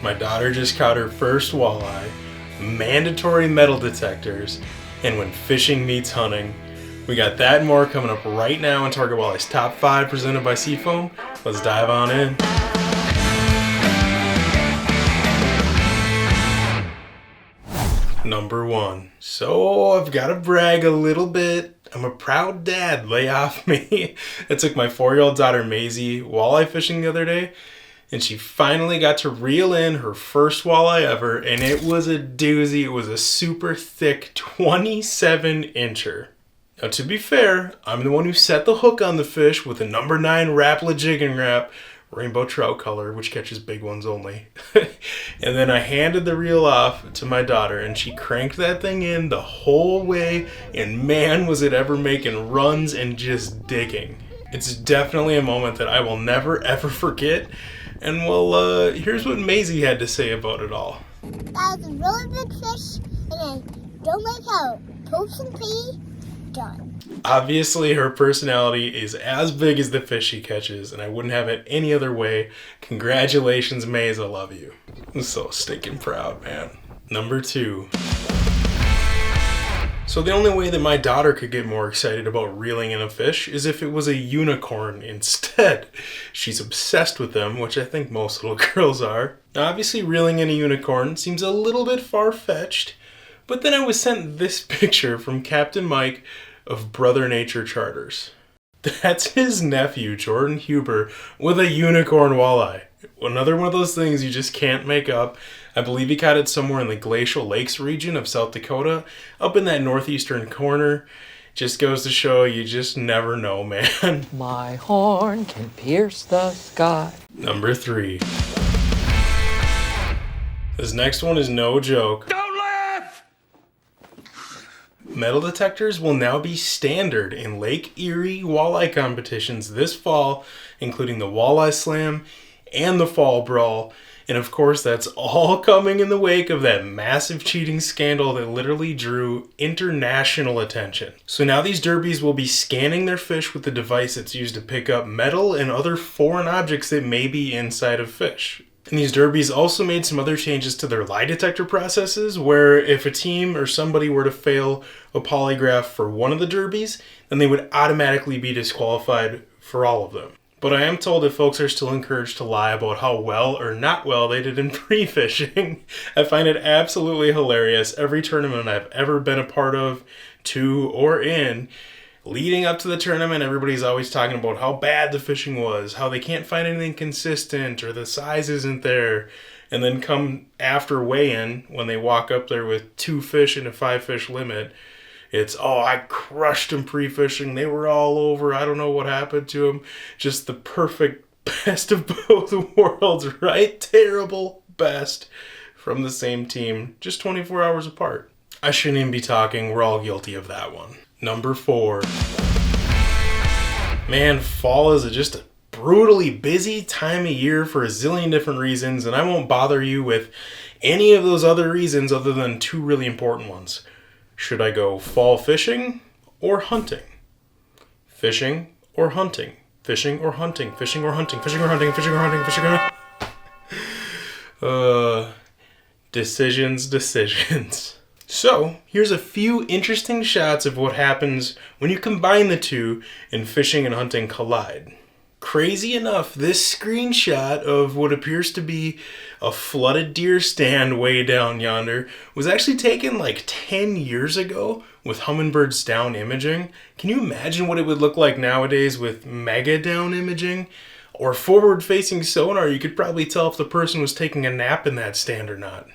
My daughter just caught her first walleye, mandatory metal detectors, and when fishing meets hunting. We got that and more coming up right now in Target Walleye's Top 5 presented by Seafoam. Let's dive on in. Number 1. So I've got to brag a little bit. I'm a proud dad, lay off me. I took my 4-year-old daughter Maisie walleye fishing the other day, and she finally got to reel in her first walleye ever, and it was a doozy. It was a super thick 27-incher. Now to be fair, I'm the one who set the hook on the fish with a number 9 Rapala Jig and Wrap, rainbow trout color, which catches big ones only. And then I handed the reel off to my daughter, and she cranked that thing in the whole way, and man was it ever making runs and just digging. It's definitely a moment that I will never ever forget. And well, here's what Maisie had to say about it all. That was a really big fish, and I don't like how it poops and pee. Done. Obviously, her personality is as big as the fish she catches, and I wouldn't have it any other way. Congratulations, Maisie, I love you. I'm so stinking proud, man. Number 2. So the only way that my daughter could get more excited about reeling in a fish is if it was a unicorn instead. She's obsessed with them, which I think most little girls are. Now, obviously, reeling in a unicorn seems a little bit far-fetched, but then I was sent this picture from Captain Mike of Brother Nature Charters. That's his nephew, Jordan Huber, with a unicorn walleye. Another one of those things you just can't make up. I believe he caught it somewhere in the Glacial Lakes region of South Dakota, up in that northeastern corner. Just goes to show you just never know, man. My horn can pierce the sky. Number 3. This next one is no joke. Don't laugh! Metal detectors will now be standard in Lake Erie walleye competitions this fall, including the Walleye Slam and the Fall Brawl. And of course, that's all coming in the wake of that massive cheating scandal that literally drew international attention. So now these derbies will be scanning their fish with the device that's used to pick up metal and other foreign objects that may be inside of fish. And these derbies also made some other changes to their lie detector processes, where if a team or somebody were to fail a polygraph for one of the derbies, then they would automatically be disqualified for all of them. But I am told that folks are still encouraged to lie about how well or not well they did in pre-fishing. I find it absolutely hilarious. Every tournament I've ever been a part of, to, or in, leading up to the tournament, everybody's always talking about how bad the fishing was, how they can't find anything consistent, or the size isn't there. And then come after weigh-in, when they walk up there with 2 fish and a 5-fish limit, it's, oh, I crushed them pre-fishing. They were all over. I don't know what happened to them. Just the perfect best of both worlds, right? Terrible best from the same team, just 24 hours apart. I shouldn't even be talking. We're all guilty of that one. Number 4. Man, fall is just a brutally busy time of year for a zillion different reasons, and I won't bother you with any of those other reasons other than 2 really important ones. Should I go fall fishing or hunting? Fishing or hunting? Fishing or hunting? Fishing or hunting? Fishing or hunting? Fishing or hunting? Fishing or hunting? Decisions. So, here's a few interesting shots of what happens when you combine the two and fishing and hunting collide. Crazy enough, this screenshot of what appears to be a flooded deer stand way down yonder was actually taken like 10 years ago with Humminbird's down imaging. Can you imagine what it would look like nowadays with mega down imaging? Or forward-facing sonar, you could probably tell if the person was taking a nap in that stand or not.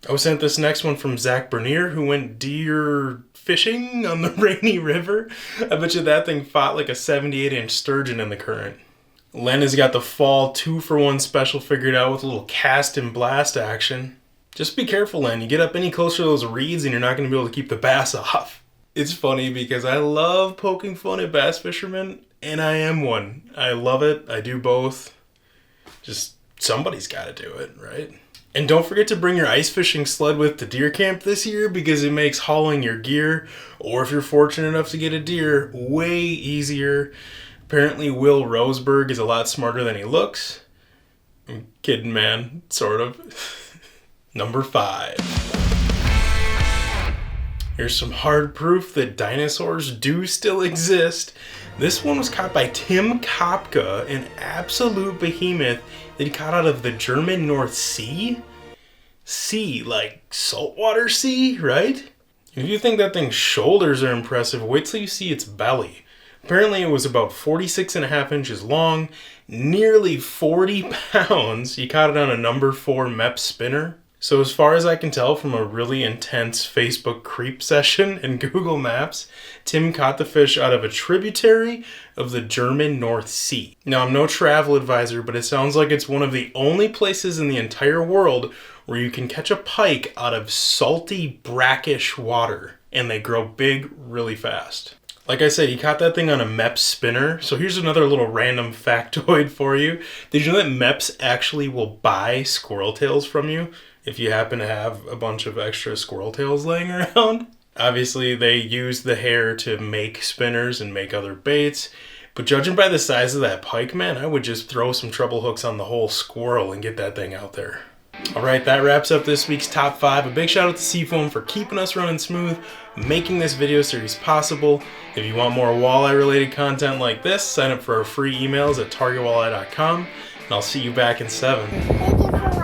I was sent this next one from Zach Bernier, who went deer fishing on the Rainy River. I bet you that thing fought like a 78-inch sturgeon in the current. Len has got the fall 2-for-1 special figured out with a little cast and blast action. Just be careful, Len. You get up any closer to those reeds and you're not going to be able to keep the bass off. It's funny because I love poking fun at bass fishermen, and I am one. I love it. I do both. Just somebody's got to do it, right? And don't forget to bring your ice fishing sled with to deer camp this year, because it makes hauling your gear, or if you're fortunate enough to get a deer, way easier. Apparently Will Roseberg is a lot smarter than he looks. I'm kidding, man. Sort of. Number 5. Here's some hard proof that dinosaurs do still exist. This one was caught by Tim Kopka, an absolute behemoth that he caught out of the German North Sea. Sea, like saltwater sea, right? If you think that thing's shoulders are impressive, wait till you see its belly. Apparently it was about 46.5 inches long, nearly 40 pounds. He caught it on a number 4 MEP spinner. So as far as I can tell from a really intense Facebook creep session in Google Maps, Tim caught the fish out of a tributary of the German North Sea. Now, I'm no travel advisor, but it sounds like it's one of the only places in the entire world where you can catch a pike out of salty, brackish water, and they grow big really fast. Like I said, he caught that thing on a MEP spinner. So here's another little random factoid for you. Did you know that MEPs actually will buy squirrel tails from you if you happen to have a bunch of extra squirrel tails laying around? Obviously, they use the hair to make spinners and make other baits. But judging by the size of that pike, man, I would just throw some treble hooks on the whole squirrel and get that thing out there. Alright, that wraps up this week's top 5. A big shout out to Seafoam for keeping us running smooth, making this video series possible. If you want more walleye related content like this, sign up for our free emails at targetwalleye.com, and I'll see you back in 7. Thank you for